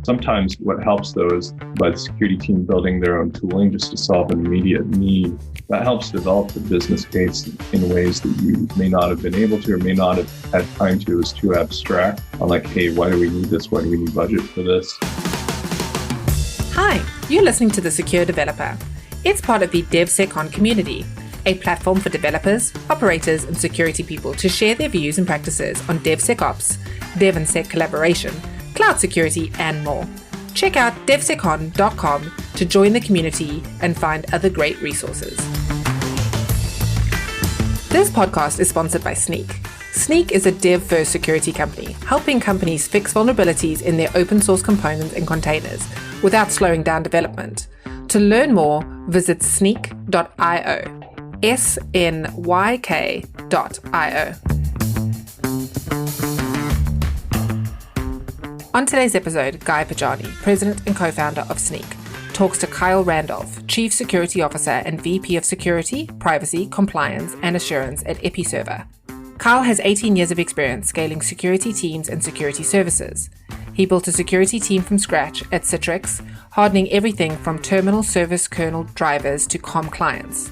Sometimes what helps though is by the security team building their own tooling just to solve an immediate need. That helps develop the business case in ways that you may not have been able to or may not have had time to. It's too abstract. I'm like, hey, why do we need this? Why do we need budget for this? Hi, you're listening to The Secure Developer. It's part of the DevSecOn community, a platform for developers, operators, and security people to share their views and practices on DevSecOps, Dev and Sec collaboration, cloud security, and more. Check out devsecon.com to join the community and find other great resources. This podcast is sponsored by Snyk. Snyk is a dev-first security company, helping companies fix vulnerabilities in their open source components and containers without slowing down development. To learn more, visit snyk.io. SNYK.io. On today's episode, Guy Podjarny, president and co-founder of Snyk, talks to Kyle Randolph, chief security officer and VP of security, privacy, compliance, and assurance at Episerver. Kyle has 18 years of experience scaling security teams and security services. He built a security team from scratch at Citrix, hardening everything from terminal service kernel drivers to COM clients.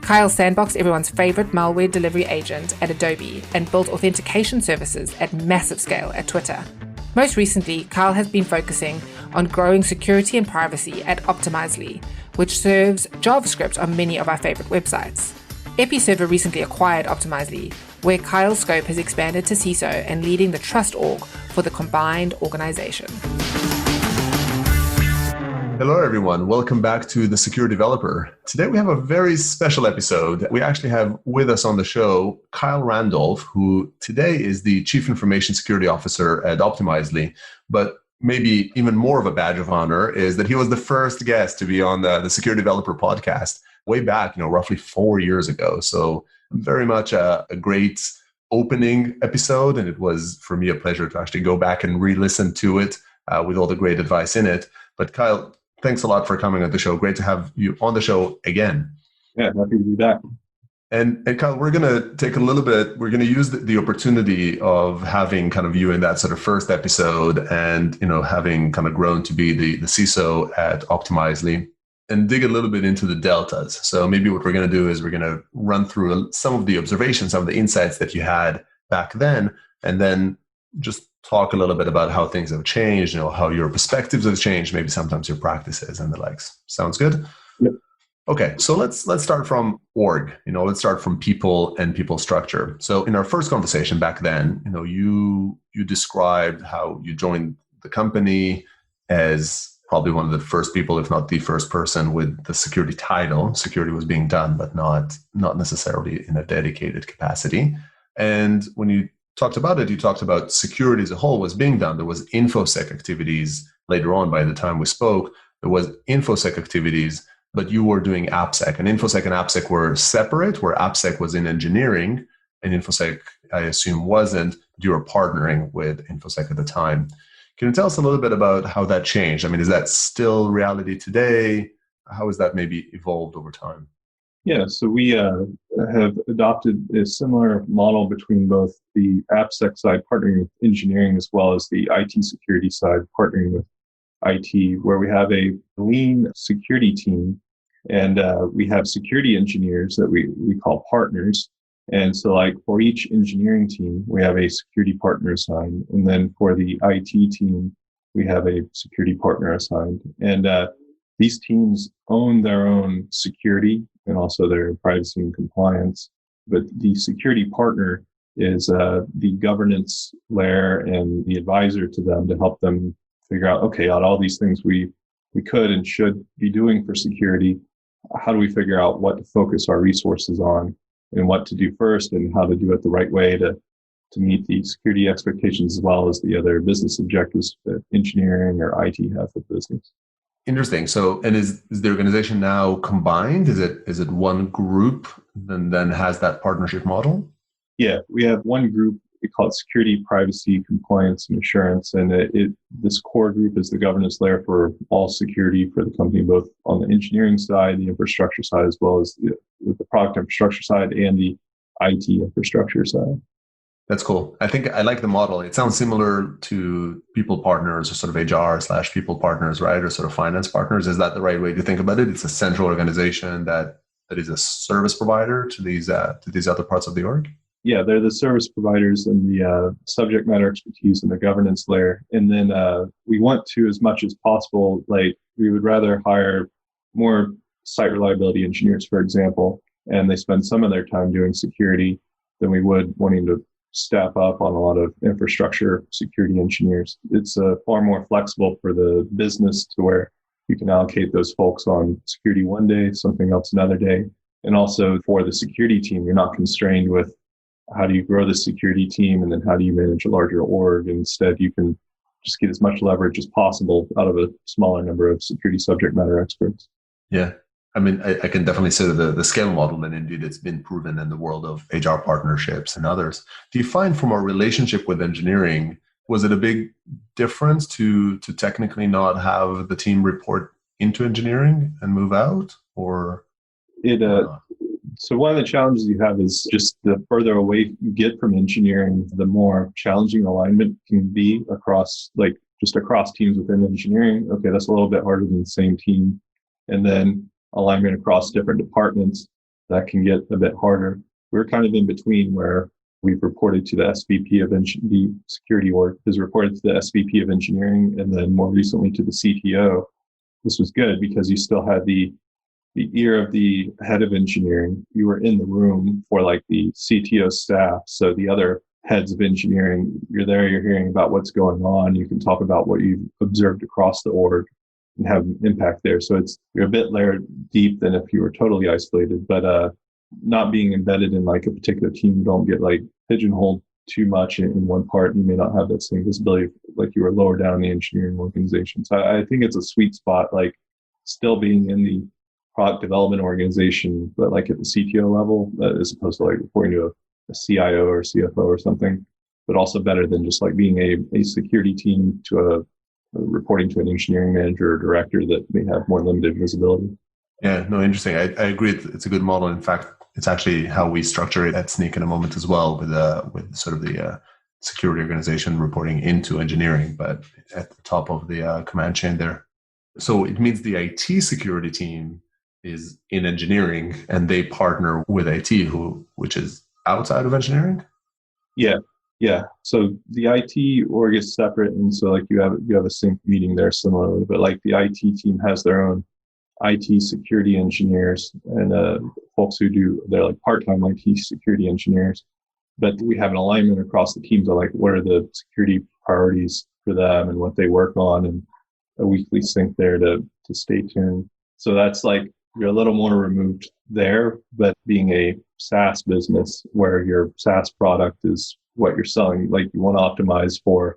Kyle sandboxed everyone's favorite malware delivery agent at Adobe and built authentication services at massive scale at Twitter. Most recently, Kyle has been focusing on growing security and privacy at Optimizely, which serves JavaScript on many of our favorite websites. Episerver recently acquired Optimizely, where Kyle's scope has expanded to CISO and leading the trust org for the combined organization. Hello, everyone. Welcome back to The Secure Developer. Today, we have a very special episode. We actually have with us on the show Kyle Randolph, who today is the Chief Information Security Officer at Optimizely. But maybe even more of a badge of honor is that he was the first guest to be on the Secure Developer podcast way back, roughly 4 years ago. So very much a great opening episode. And it was, for me, a pleasure to actually go back and re-listen to it with all the great advice in it. But Kyle, thanks a lot for coming on the show. Great to have you on the show again. Yeah, happy to be back. And Kyle, we're going to use the opportunity of having kind of you in that sort of first episode and, having kind of grown to be the CISO at Optimizely and dig a little bit into the deltas. So maybe what we're going to do is we're going to run through some of the observations, some of the insights that you had back then, and then just talk a little bit about how things have changed, how your perspectives have changed, maybe sometimes your practices and the likes. Sounds good? Yep. Okay, so let's start from org. Let's start from people and people structure. So in our first conversation back then, you described how you joined the company as probably one of the first people, if not the first person with the security title. Security was being done, but not necessarily in a dedicated capacity. And when you talked about it, you talked about security as a whole was being done. There was InfoSec activities later on. By the time we spoke, there was InfoSec activities, but you were doing AppSec. And InfoSec and AppSec were separate, where AppSec was in engineering and InfoSec, I assume, wasn't. You were partnering with InfoSec at the time. Can you tell us a little bit about how that changed? I mean, is that still reality today? How has that maybe evolved over time? Yeah, so we have adopted a similar model between both the AppSec side partnering with engineering as well as the IT security side partnering with IT, where we have a lean security team and we have security engineers that we call partners. And so like for each engineering team, we have a security partner assigned. And then for the IT team, we have a security partner assigned. And these teams own their own security and also their privacy and compliance. But the security partner is the governance layer and the advisor to them to help them figure out, okay, out all these things we could and should be doing for security, how do we figure out what to focus our resources on and what to do first and how to do it the right way to meet the security expectations as well as the other business objectives that engineering or IT have for business. Interesting. So, and is the organization now combined? Is it one group and then has that partnership model? Yeah, we have one group. We call it security, privacy, compliance, and assurance. And this core group is the governance layer for all security for the company, both on the engineering side, the infrastructure side, as well as the product infrastructure side and the IT infrastructure side. That's cool. I think I like the model. It sounds similar to people partners or sort of HR/people partners, right? Or sort of finance partners. Is that the right way to think about it? It's a central organization that is a service provider to these other parts of the org. Yeah, they're the service providers and the subject matter expertise and the governance layer. And then we want to, as much as possible, like we would rather hire more site reliability engineers, for example, and they spend some of their time doing security than we would wanting to staff up on a lot of infrastructure security engineers. It's far more flexible for the business to where you can allocate those folks on security one day, something else another day. And also for the security team, you're not constrained with how do you grow the security team and then how do you manage a larger org. Instead, you can just get as much leverage as possible out of a smaller number of security subject matter experts. Yeah. I mean, I can definitely say the scale model, and indeed it's been proven in the world of HR partnerships and others. Do you find from our relationship with engineering, was it a big difference to technically not have the team report into engineering and move out, or? So one of the challenges you have is just the further away you get from engineering, the more challenging alignment can be across teams within engineering. Okay, that's a little bit harder than the same team. And then alignment across different departments, that can get a bit harder. We're kind of in between where we've reported to the SVP of the security org has reported to the SVP of engineering, and then more recently to the CTO. This was good because you still had the ear of the head of engineering. You were in the room for like the CTO staff. So the other heads of engineering, you're there, you're hearing about what's going on. You can talk about what you've observed across the org and have an impact there. So you're a bit layered deep than if you were totally isolated, but not being embedded in like a particular team, you don't get like pigeonholed too much in one part. You may not have that same visibility like you were lower down in the engineering organization. So I think it's a sweet spot, like still being in the product development organization, but like at the CTO level, as opposed to like reporting to a CIO or CFO or something, but also better than just like being a security team to reporting to an engineering manager or director that may have more limited visibility. Yeah, no, interesting. I agree. It's a good model. In fact, it's actually how we structure it at Snyk in a moment as well, with sort of the security organization reporting into engineering, but at the top of the command chain there. So it means the IT security team is in engineering and they partner with IT, which is outside of engineering? Yeah. So the IT org is separate, and so like you have a sync meeting there similarly, but like the IT team has their own IT security engineers and folks they're like part-time IT security engineers. But we have an alignment across the teams of like what are the security priorities for them and what they work on, and a weekly sync there to stay tuned. So that's like you're a little more removed there, but being a SaaS business where your SaaS product is what you're selling, like you want to optimize for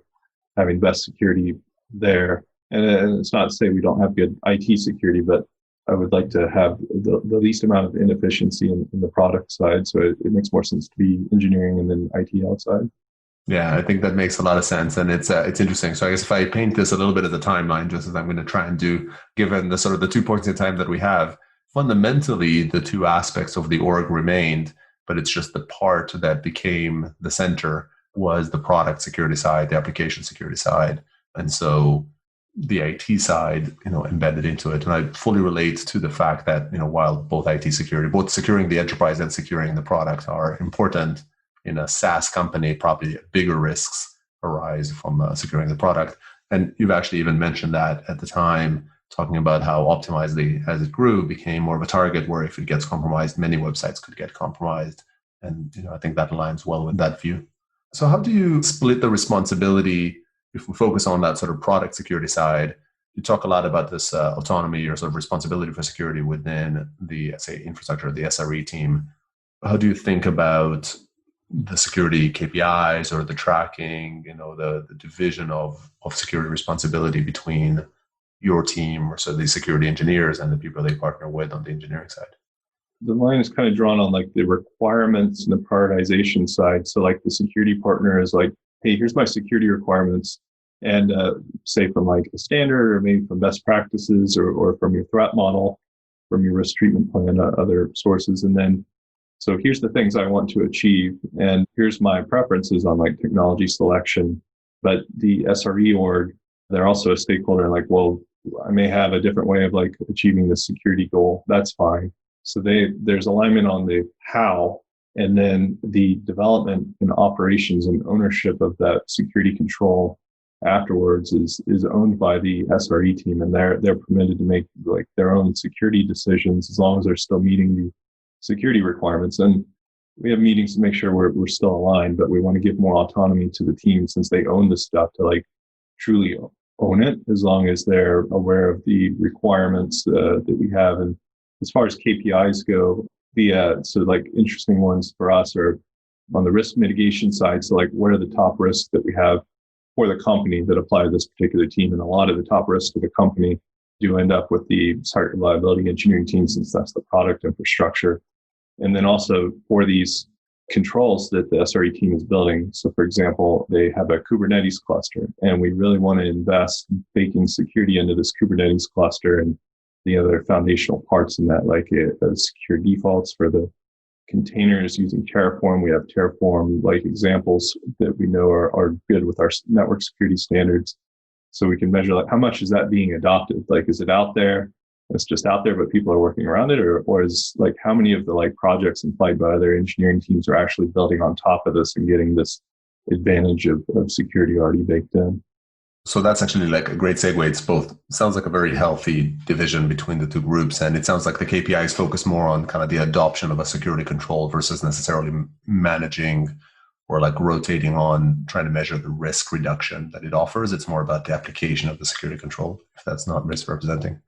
having best security there. And it's not to say we don't have good IT security, but I would like to have the least amount of inefficiency in the product side. So it makes more sense to be engineering and then IT outside. Yeah, I think that makes a lot of sense, and it's interesting. So I guess if I paint this a little bit of the timeline, just as I'm going to try and do, given the sort of the 2 points in time that we have, fundamentally the two aspects of the org remained, but it's just the part that became the center was the product security side, the application security side, and so the IT side, embedded into it. And I fully relate to the fact that while both IT security, both securing the enterprise and securing the product are important. In a SaaS company, probably bigger risks arise from securing the product. And you've actually even mentioned that at the time, talking about how Optimizely, as it grew, became more of a target where if it gets compromised, many websites could get compromised. And I think that aligns well with that view. So how do you split the responsibility if we focus on that sort of product security side? You talk a lot about this autonomy or sort of responsibility for security within the, say, infrastructure, the SRE team. How do you think about the security KPIs or the tracking, the division of security responsibility between your team or so the security engineers and the people they partner with on the engineering side? The line is kind of drawn on like the requirements and the prioritization side. So like the security partner is like, hey, here's my security requirements. And say from like a standard or maybe from best practices or from your threat model, from your risk treatment plan, other sources. And then So here's the things I want to achieve, and here's my preferences on like technology selection. But the SRE org, they're also a stakeholder, and like, well, I may have a different way of like achieving the security goal. That's fine. So there's alignment on the how, and then the development and operations and ownership of that security control afterwards is owned by the SRE team, and they're permitted to make like their own security decisions as long as they're still meeting the security requirements. And we have meetings to make sure we're still aligned, but we want to give more autonomy to the team since they own the stuff to like truly own it, as long as they're aware of the requirements that we have. And as far as KPIs go, so like interesting ones for us are on the risk mitigation side. So like, what are the top risks that we have for the company that apply to this particular team? And a lot of the top risks to the company do end up with the site reliability engineering team, since that's the product infrastructure. And then also for these controls that the SRE team is building. So for example, they have a Kubernetes cluster, and we really want to invest in baking security into this Kubernetes cluster and the other foundational parts in that, like secure defaults for the containers using Terraform. We have Terraform like examples that we know are good with our network security standards. So we can measure like how much is that being adopted? Like, is it out there? It's just out there, but people are working around it, or is like how many of the like projects implied by other engineering teams are actually building on top of this and getting this advantage of security already baked in? So that's actually like a great segue. It's both sounds like a very healthy division between the two groups, and it sounds like the KPIs focus more on kind of the adoption of a security control versus necessarily managing or like rotating on trying to measure the risk reduction that it offers. It's more about the application of the security control, if that's not misrepresenting.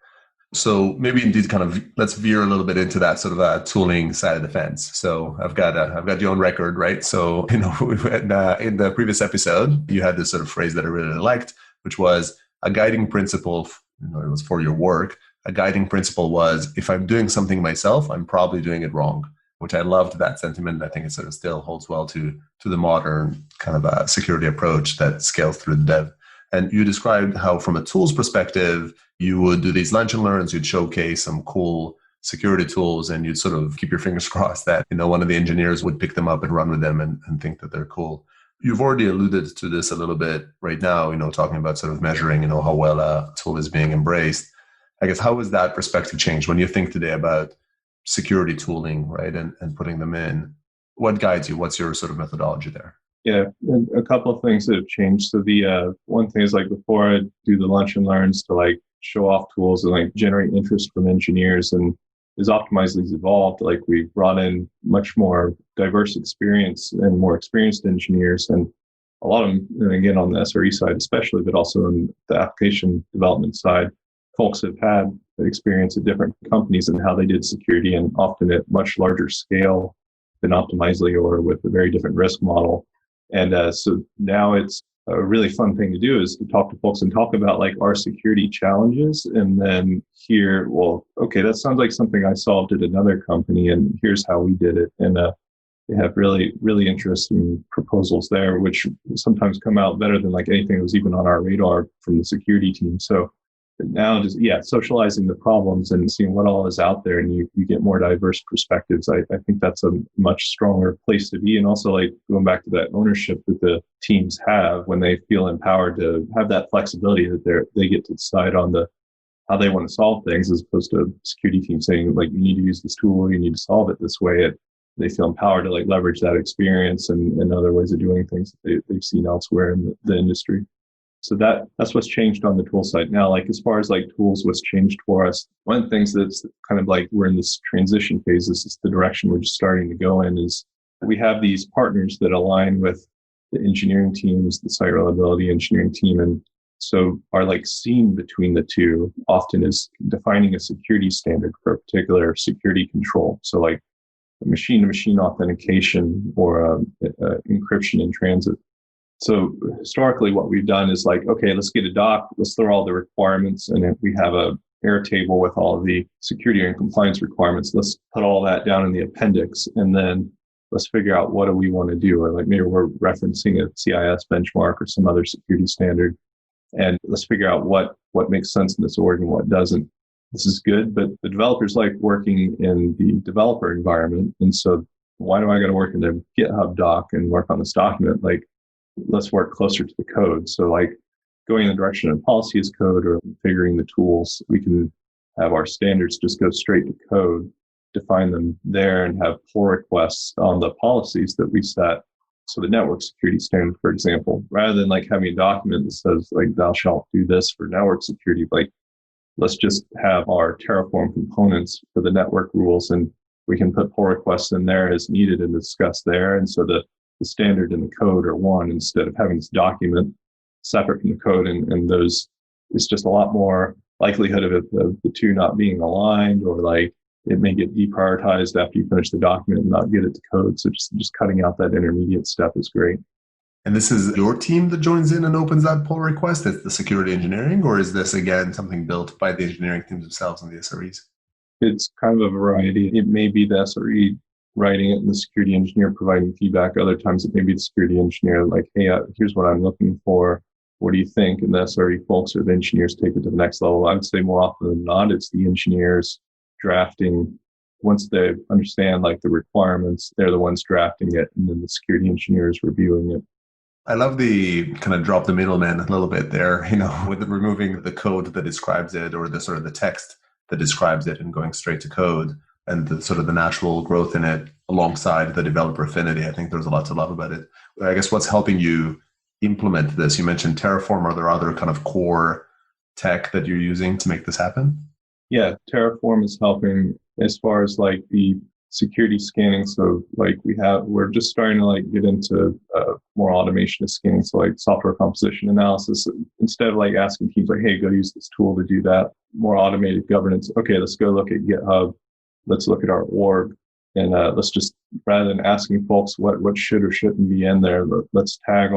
So maybe indeed kind of let's veer a little bit into that sort of a tooling side of the fence. So I've got you on record, right? So, in the previous episode, you had this sort of phrase that I really liked, which was a guiding principle. It was for your work. A guiding principle was, if I'm doing something myself, I'm probably doing it wrong, which I loved that sentiment. I think it sort of still holds well to the modern kind of a security approach that scales through the dev. And you described how, from a tools perspective, you would do these lunch and learns, you'd showcase some cool security tools, and you'd sort of keep your fingers crossed that, one of the engineers would pick them up and run with them and think that they're cool. You've already alluded to this a little bit right now, talking about sort of measuring, how well a tool is being embraced. I guess, how has that perspective changed when you think today about security tooling, right, and putting them in? What guides you? What's your sort of methodology there? Yeah, a couple of things that have changed. So the one thing is like before I do the lunch and learns to like show off tools and like generate interest from engineers, and as Optimizely's evolved, like we've brought in much more diverse experience and more experienced engineers, and a lot of them, and again on the SRE side especially, but also on the application development side, folks have had experience at different companies and how they did security, and often at much larger scale than Optimizely or with a very different risk model. And so now it's a really fun thing to do is to talk to folks and talk about like our security challenges, and then hear, well, okay, that sounds like something I solved at another company, and here's how we did it. And they have really, really interesting proposals there, which sometimes come out better than like anything that was even on our radar from the security team. So now just, socializing the problems and seeing what all is out there, and you get more diverse perspectives. I think that's a much stronger place to be. And also like going back to that ownership that the teams have when they feel empowered to have that flexibility that they get to decide on how they want to solve things, as opposed to a security team saying like, you need to use this tool, you need to solve it this way. They feel empowered to like leverage that experience and other ways of doing things that they've seen elsewhere in the industry. So that's what's changed on the tool side. Now, like as far as like tools, what's changed for us, one of the things that's kind of like we're in this transition phase, this is the direction we're just starting to go in, is we have these partners that align with the engineering teams, the site reliability engineering team. And so our like seam between the two often is defining a security standard for a particular security control. So like machine-to-machine authentication or encryption in transit. So historically, what we've done is like, okay, let's get a doc, let's throw all the requirements, and if we have a Airtable with all of the security and compliance requirements, let's put all that down in the appendix, and then let's figure out what do we want to do. Or like maybe we're referencing a CIS benchmark or some other security standard, and let's figure out what makes sense in this org and what doesn't. This is good, but the developers like working in the developer environment, and so why do I got to work in the GitHub doc and work on this document? Like, let's work closer to the code. So like going in the direction of policy as code or configuring the tools, we can have our standards just go straight to code, define them there, and have pull requests on the policies that we set. So the network security standard, for example, rather than like having a document that says like thou shalt do this for network security, like let's just have our Terraform components for the network rules, and we can put pull requests in there as needed and discuss there. And so the standard and the code are one instead of having this document separate from the code. And those, it's just a lot more likelihood of the two not being aligned, or like it may get deprioritized after you finish the document and not get it to code. So just cutting out that intermediate step is great. And this is your team that joins in and opens that pull request? It's the security engineering, or is this, again, something built by the engineering teams themselves and the SREs? It's kind of a variety. It may be the SRE writing it and the security engineer providing feedback. Other times it may be the security engineer like, hey, here's what I'm looking for. What do you think? And the SRE folks or the engineers take it to the next level. I would say more often than not, it's the engineers drafting. Once they understand like the requirements, they're the ones drafting it, and then the security engineers reviewing it. I love the kind of drop the middleman a little bit there, with removing the code that describes it, or the sort of the text that describes it, and going straight to code, and the sort of the natural growth in it alongside the developer affinity. I think there's a lot to love about it. I guess what's helping you implement this? You mentioned Terraform. Are there other kind of core tech that you're using to make this happen? Yeah, Terraform is helping as far as like the security scanning. So like we're just starting to like get into more automation of scanning. So like software composition analysis, instead of like asking teams like, hey, go use this tool to do that, more automated governance. Okay, let's go look at GitHub. Let's look at our org. And let's just, rather than asking folks what should or shouldn't be in there, let's tag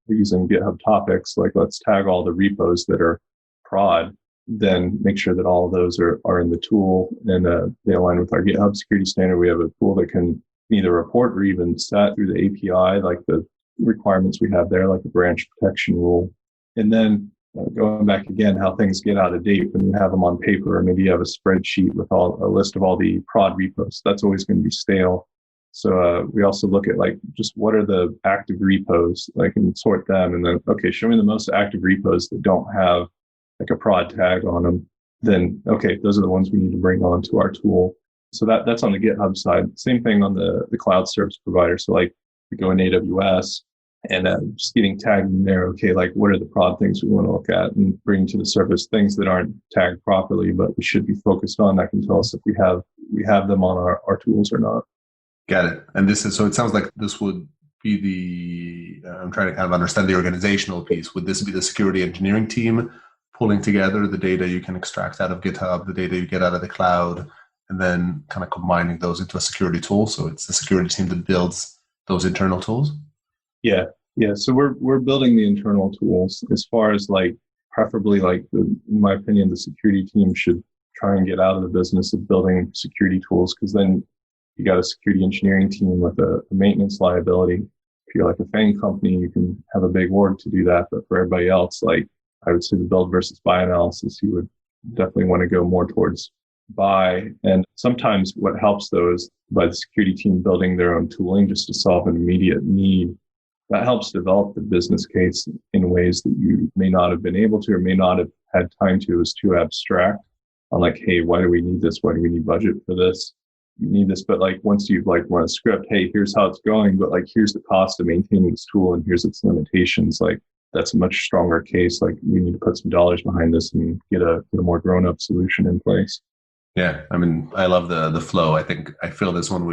using GitHub topics, like let's tag all the repos that are prod, then make sure that all of those are in the tool and they align with our GitHub security standard. We have a tool that can either report or even set through the API, like the requirements we have there, like the branch protection rule. And then going back again, how things get out of date when you have them on paper, or maybe you have a spreadsheet with a list of all the prod repos. That's always going to be stale. So we also look at like just what are the active repos, like, and sort them, and then okay, show me the most active repos that don't have like a prod tag on them. Then okay, those are the ones we need to bring onto our tool. So that's on the GitHub side. Same thing on the cloud service provider. So like we go in AWS. And just getting tagged in there, okay, like what are the prod things we want to look at and bring to the surface, things that aren't tagged properly, but we should be focused on, that can tell us if we have them on our tools or not. Got it. And this is, so it sounds like this would be I'm trying to kind of understand the organizational piece. Would this be the security engineering team pulling together the data you can extract out of GitHub, the data you get out of the cloud, and then kind of combining those into a security tool? So it's the security team that builds those internal tools? Yeah. So we're building the internal tools. As far as like, preferably like, in my opinion, the security team should try and get out of the business of building security tools, because then you got a security engineering team with a maintenance liability. If you're like a FANG company, you can have a big org to do that. But for everybody else, like I would say the build versus buy analysis, you would definitely want to go more towards buy. And sometimes what helps though is by the security team building their own tooling just to solve an immediate need. That helps develop the business case in ways that you may not have been able to or may not have had time to. It was too abstract. I'm like, hey, why do we need this? Why do we need budget for this? You need this. But like once you've like run a script, hey, here's how it's going, but like here's the cost of maintaining this tool and here's its limitations. Like that's a much stronger case. Like we need to put some dollars behind this and get a more grown-up solution in place. Yeah, I mean, I love the flow. I feel this when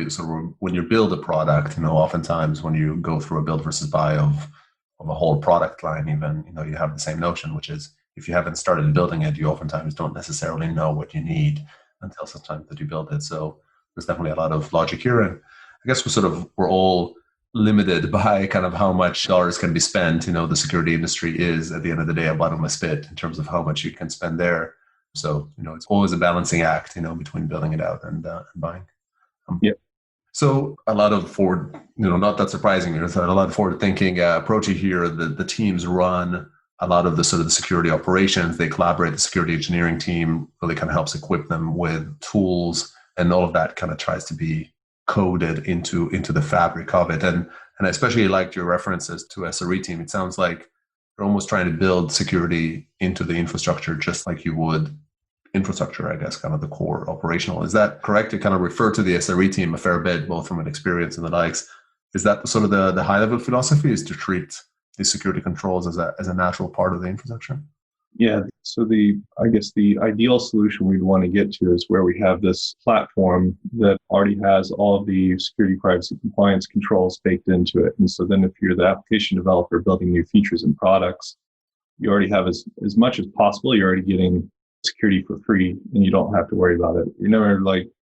when you build a product, oftentimes when you go through a build versus buy of a whole product line, even, you have the same notion, which is if you haven't started building it, you oftentimes don't necessarily know what you need until sometimes that you build it. So there's definitely a lot of logic here. And I guess we're all limited by kind of how much dollars can be spent. The security industry is at the end of the day a bottomless pit in terms of how much you can spend there. So, it's always a balancing act, between building it out and buying. So a lot of forward, not that surprising, there's a lot of forward thinking approach here. The teams run a lot of the sort of the security operations. They collaborate. The security engineering team really kind of helps equip them with tools, and all of that kind of tries to be coded into the fabric of it. And I especially liked your references to SRE team. It sounds like you're almost trying to build security into the infrastructure, just like you would infrastructure, I guess, kind of the core operational. Is that correct? You kind of refer to the SRE team a fair bit, both from an experience and the likes. Is that sort of the high level philosophy, is to treat these security controls as a natural part of the infrastructure? Yeah. So I guess the ideal solution we'd want to get to is where we have this platform that already has all of the security, privacy, compliance controls baked into it. And so then if you're the application developer building new features and products, you already have as much as possible. You're already getting security for free and you don't have to worry about it. You're never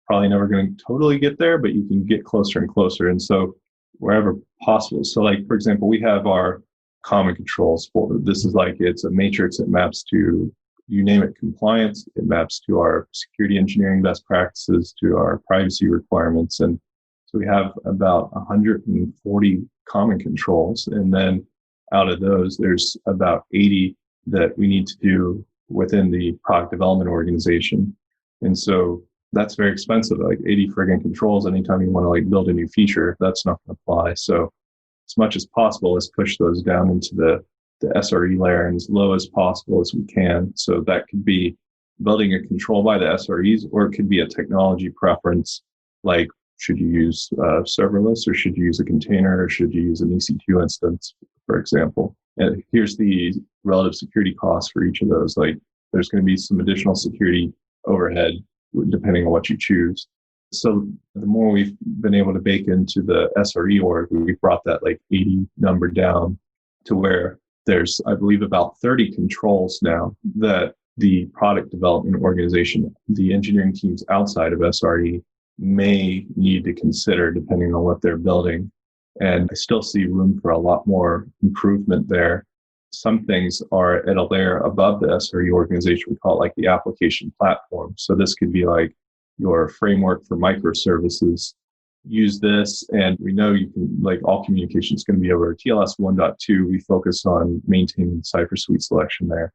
probably never going to totally get there, but you can get closer and closer. And so wherever possible. So for example, we have our common controls for this is it's a matrix. It maps to, you name it, compliance. It maps to our security engineering best practices, to our privacy requirements. And so we have about 140 common controls. And then out of those, there's about 80 that we need to do within the product development organization. And so that's very expensive, 80 friggin' controls. Anytime you want to build a new feature, that's not going to fly. So as much as possible, let's push those down into the SRE layer and as low as possible as we can. So that could be building a control by the SREs, or it could be a technology preference, like should you use serverless, or should you use a container, or should you use an EC2 instance, for example. And here's the relative security costs for each of those. There's going to be some additional security overhead depending on what you choose. So the more we've been able to bake into the SRE org, we've brought that 80 number down to where there's, I believe, about 30 controls now that the product development organization, the engineering teams outside of SRE, may need to consider depending on what they're building. And I still see room for a lot more improvement there. Some things are at a layer above the SRE organization. We call it the application platform. So this could be your framework for microservices. Use this, and we know you can, all communication is going to be over TLS 1.2. We focus on maintaining Cipher Suite selection there.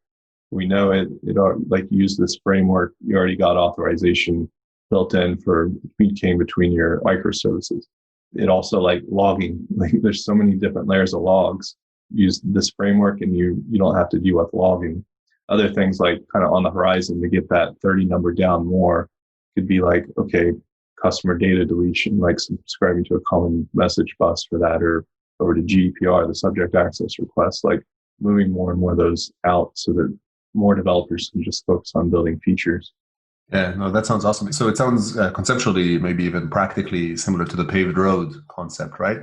We know it use this framework. You already got authorization built in for communicating between your microservices. It also logging, there's so many different layers of logs. Use this framework and you don't have to deal with logging. Other things kind of on the horizon to get that 30 number down more could be customer data deletion, subscribing to a common message bus for that, or over to GDPR, the subject access request, moving more and more of those out so that more developers can just focus on building features. Yeah, no, that sounds awesome. So it sounds conceptually, maybe even practically similar to the paved road concept, right?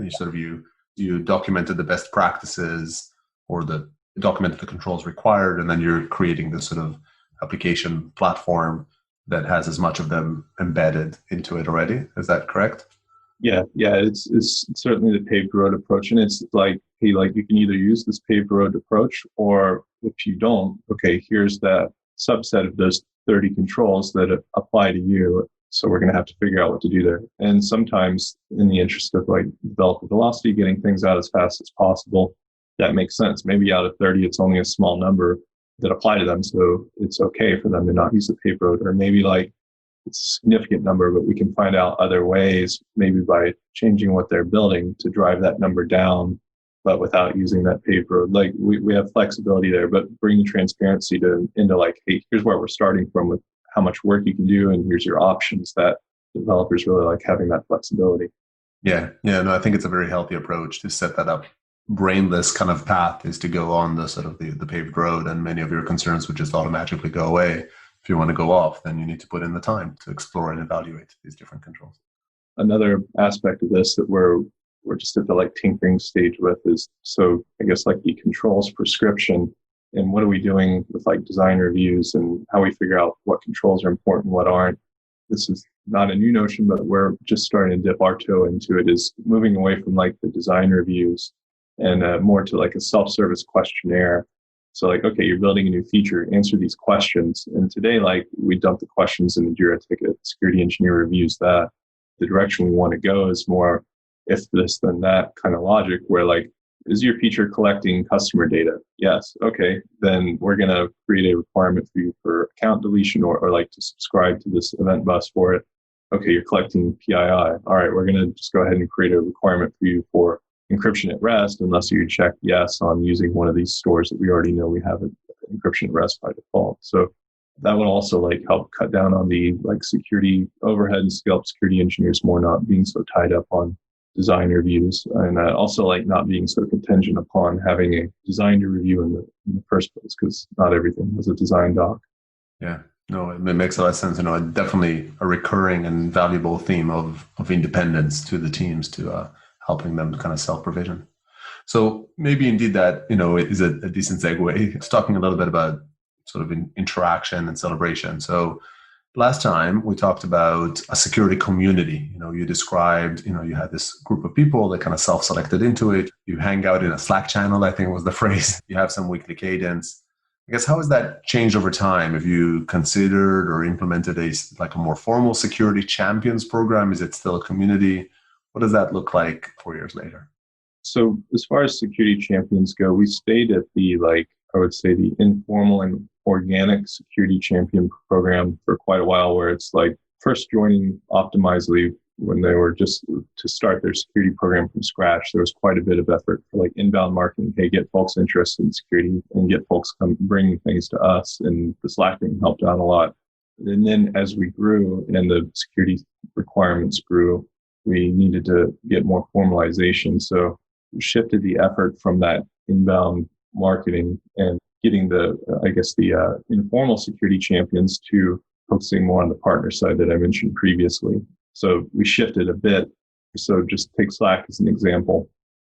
You documented the best practices or documented the controls required, and then you're creating this sort of application platform that has as much of them embedded into it already. Is that correct? Yeah. It's certainly the paved road approach. And it's hey, you can either use this paved road approach, or if you don't, here's that subset of those 30 controls that apply to you. So we're going to have to figure out what to do there. And sometimes in the interest of developer velocity, getting things out as fast as possible, that makes sense. Maybe out of 30, it's only a small number that apply to them. So it's okay for them to not use the paved road, or maybe it's a significant number, but we can find out other ways, maybe by changing what they're building to drive that number down, but without using that paved road. We have flexibility there, but bringing transparency into hey, here's where we're starting from with how much work you can do, and here's your options. That developers really like having that flexibility. Yeah. No, I think it's a very healthy approach to set that up. Brainless kind of path is to go on the sort of the paved road, and many of your concerns would just automatically go away. If you want to go off, then you need to put in the time to explore and evaluate these different controls. Another aspect of this that we're just at the tinkering stage with is, so I guess the controls prescription, and what are we doing with design reviews and how we figure out what controls are important, what aren't. This is not a new notion, but we're just starting to dip our toe into it, is moving away from the design reviews and more to a self-service questionnaire. So okay, you're building a new feature, answer these questions. And today, we dump the questions in the Jira ticket, security engineer reviews that. The direction we want to go is more if this, then that kind of logic, where is your feature collecting customer data? Yes. Okay. Then we're going to create a requirement for you for account deletion or to subscribe to this event bus for it. okay, you're collecting PII. All right, we're going to just go ahead and create a requirement for you for encryption at rest, unless you check yes on using one of these stores that we already know we have encryption at rest by default. So that would also like help cut down on the like security overhead and scale up security engineers more, not being so tied up on design reviews, and also like not being so contingent upon having a design to review in the first place, because not everything has a design doc. Yeah, no, it makes a lot of sense. Definitely a recurring and valuable theme of independence to the teams, to helping them kind of self-provision. So maybe indeed that, is a decent segue. It's talking a little bit about sort of interaction and celebration. So last time we talked about a security community. You described, you had this group of people that kind of self-selected into it. You hang out in a Slack channel, I think was the phrase. You have some weekly cadence. I guess, how has that changed over time? Have you considered or implemented a more formal security champions program? Is it still a community? What does that look like 4 years later? So as far as security champions go, we stayed at the, I would say, the informal and organic security champion program for quite a while, where it's like first joining Optimizely when they were just to start their security program from scratch. There was quite a bit of effort for like inbound marketing. Hey, get folks interested in security and get folks come bringing things to us. And the Slack thing helped out a lot. And then as we grew and the security requirements grew, we needed to get more formalization. So we shifted the effort from that inbound marketing and getting the informal security champions to focusing more on the partner side that I mentioned previously. So we shifted a bit. So just take Slack as an example.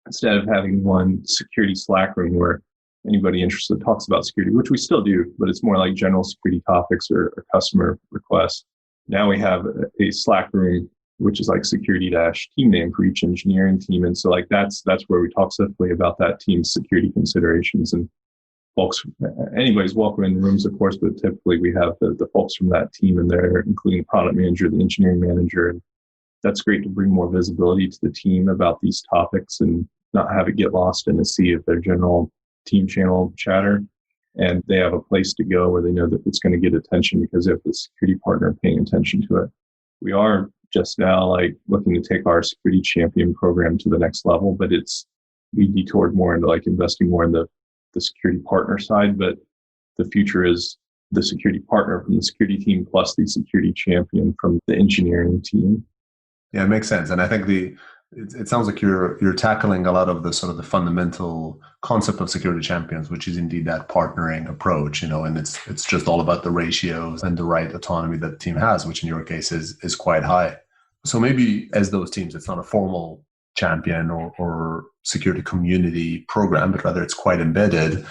Instead of having one security Slack room where anybody interested talks about security, which we still do, but it's more like general security topics or customer requests. Now we have a Slack room, which is like security-team name for each engineering team. And so like that's where we talk specifically about that team's security considerations. And folks, anybody's welcome in the rooms, of course, but typically we have the folks from that team in there, including the product manager, the engineering manager. And that's great to bring more visibility to the team about these topics and not have it get lost in a sea of their general team channel chatter. And they have a place to go where they know that it's going to get attention because they have the security partner paying attention to it. We are just now looking to take our security champion program to the next level, but we detoured more into investing more in the security partner side, but the future is the security partner from the security team plus the security champion from the engineering team. Yeah, it makes sense. And I think it sounds like you're tackling a lot of the sort of the fundamental concept of security champions, which is indeed that partnering approach, and it's just all about the ratios and the right autonomy that the team has, which in your case is quite high. So maybe as those teams, it's not a formal champion or security community program, but rather it's quite embedded.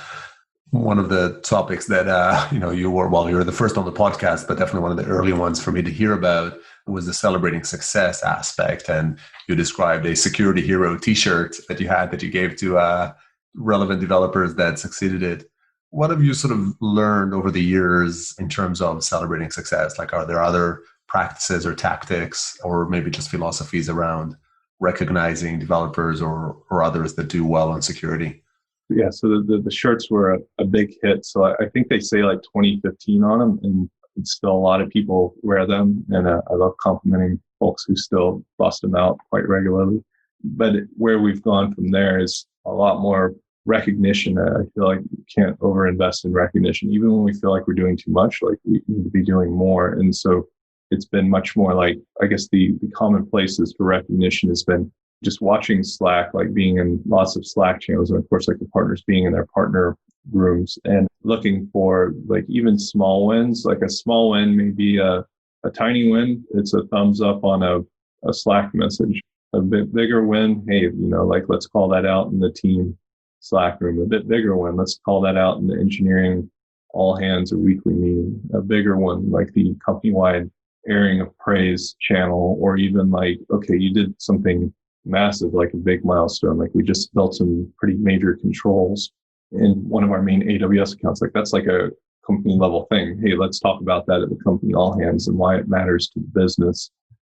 One of the topics that you were the first on the podcast, but definitely one of the early ones for me to hear about was the celebrating success aspect. And you described a security hero T-shirt that you gave to relevant developers that succeeded it. What have you sort of learned over the years in terms of celebrating success? Are there other practices or tactics, or maybe just philosophies around recognizing developers or others that do well on security? Yeah, so the shirts were a big hit. So I think they say 2015 on them, and still a lot of people wear them. And I love complimenting folks who still bust them out quite regularly. But where we've gone from there is a lot more recognition. I feel like we can't overinvest in recognition. Even when we feel like we're doing too much, we need to be doing more. And so it's been much more the commonplaces for recognition has been just watching Slack, being in lots of Slack channels, and of course, the partners being in their partner rooms and looking for even small wins. A small win may be a tiny win. It's a thumbs up on a Slack message. A bit bigger win, hey, let's call that out in the team Slack room. A bit bigger one, let's call that out in the engineering all hands or weekly meeting. A bigger one, the company-wide airing of praise channel, or even okay, you did something massive, a big milestone. We just built some pretty major controls in one of our main AWS accounts. That's a company level thing. Hey, let's talk about that at the company all hands and why it matters to the business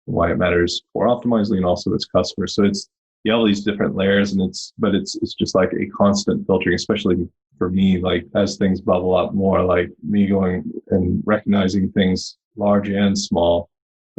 and why it matters for Optimizely and also its customers. So you have all these different layers, and it's just a constant filtering, especially for me, as things bubble up more, me going and recognizing things large and small,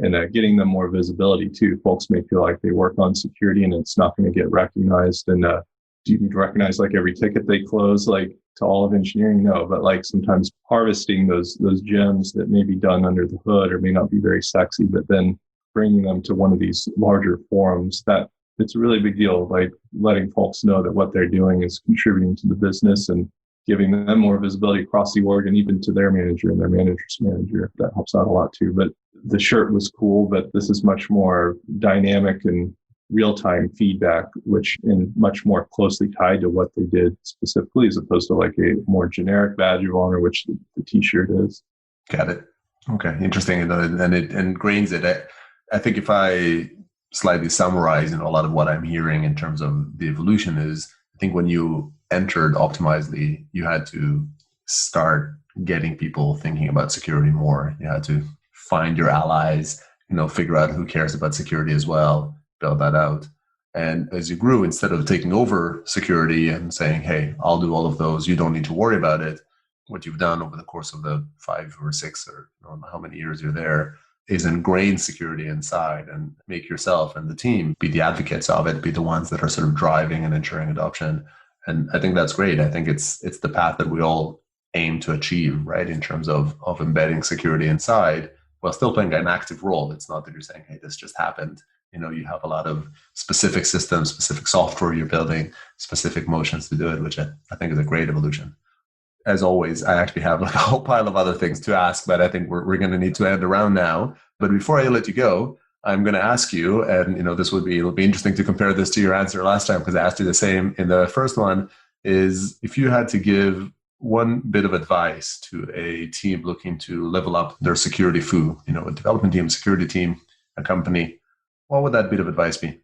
and getting them more visibility too. Folks may feel like they work on security and it's not going to get recognized. And do you need to recognize like every ticket they close, like to all of engineering? No, but like sometimes harvesting those gems that may be done under the hood or may not be very sexy, but then bringing them to one of these larger forums, that it's a really big deal. Like letting folks know that what they're doing is contributing to the business and giving them more visibility across the org and even to their manager and their manager's manager. That helps out a lot too. But the shirt was cool, but this is much more dynamic and real-time feedback, which is much more closely tied to what they did specifically, as opposed to like a more generic badge of honor, which the t-shirt is. Got it. Okay, interesting. And it ingrains it. I think if I slightly summarize, a lot of what I'm hearing in terms of the evolution is, I think when you entered Optimizely, you had to start getting people thinking about security more. You had to find your allies, figure out who cares about security as well, build that out. And as you grew, instead of taking over security and saying, hey, I'll do all of those, you don't need to worry about it, what you've done over the course of the 5 or 6 or I don't know how many years you're there is ingrain security inside and make yourself and the team be the advocates of it, be the ones that are sort of driving and ensuring adoption. And I think that's great. I think it's the path that we all aim to achieve, right? In terms of embedding security inside while still playing an active role. It's not that you're saying, hey, this just happened. You have a lot of specific systems, specific software you're building, specific motions to do it, which I think is a great evolution. As always, I actually have like a whole pile of other things to ask, but I think we're going to need to end around now. But before I let you go, I'm going to ask you, and it'll be interesting to compare this to your answer last time, because I asked you the same in the first one, is if you had to give one bit of advice to a team looking to level up their security foo, a development team, security team, a company, what would that bit of advice be?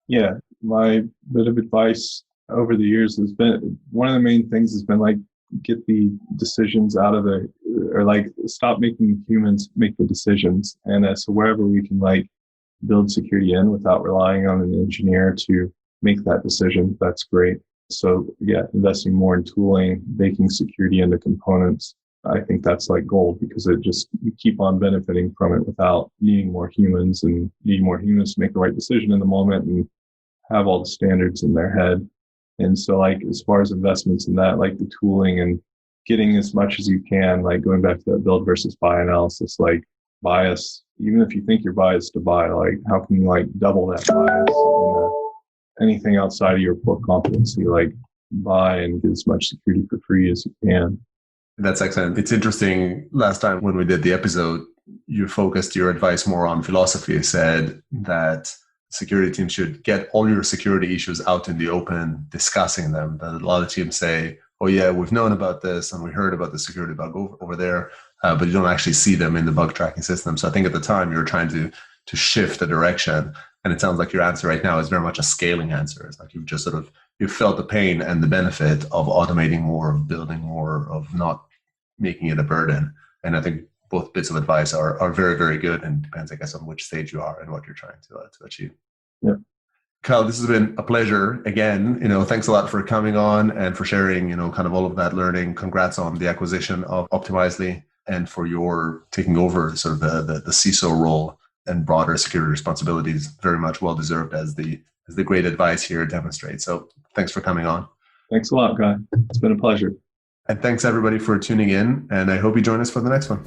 Yeah, my bit of advice over the years has been, one of the main things has been like, get the decisions out of stop making humans make the decisions. And so wherever we can like build security in without relying on an engineer to make that decision, that's great. So yeah, investing more in tooling, baking security into components, I think that's like gold, because you keep on benefiting from it without needing more humans to make the right decision in the moment and have all the standards in their head. And so like, as far as investments in that, like the tooling and getting as much as you can, like going back to that build versus buy analysis, like bias, even if you think you're biased to buy, like how can you like double that bias? And anything outside of your core competency, like buy and get as much security for free as you can. That's excellent. It's interesting. Last time when we did the episode, you focused your advice more on philosophy. You said that security teams should get all your security issues out in the open, discussing them. That a lot of teams say, oh yeah, we've known about this and we heard about the security bug over there, but you don't actually see them in the bug tracking system. So I think at the time you were trying to shift the direction. And it sounds like your answer right now is very much a scaling answer. It's like you've felt the pain and the benefit of automating more, of building more, of not making it a burden. And I think both bits of advice are very, very good, and depends, I guess, on which stage you are and what you're trying to achieve. Yeah. Kyle, this has been a pleasure again. Thanks a lot for coming on and for sharing, kind of all of that learning. Congrats on the acquisition of Optimizely and for your taking over sort of the CISO role and broader security responsibilities. Very much well deserved, as the great advice here demonstrates. So thanks for coming on. Thanks a lot, Guy. It's been a pleasure. And thanks everybody for tuning in, and I hope you join us for the next one.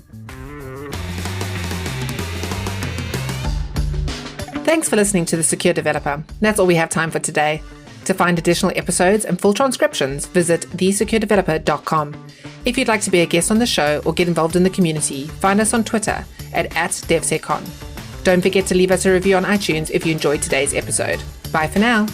Thanks for listening to The Secure Developer. That's all we have time for today. To find additional episodes and full transcriptions, visit thesecuredeveloper.com. If you'd like to be a guest on the show or get involved in the community, find us on Twitter at @DevSecCon. Don't forget to leave us a review on iTunes if you enjoyed today's episode. Bye for now.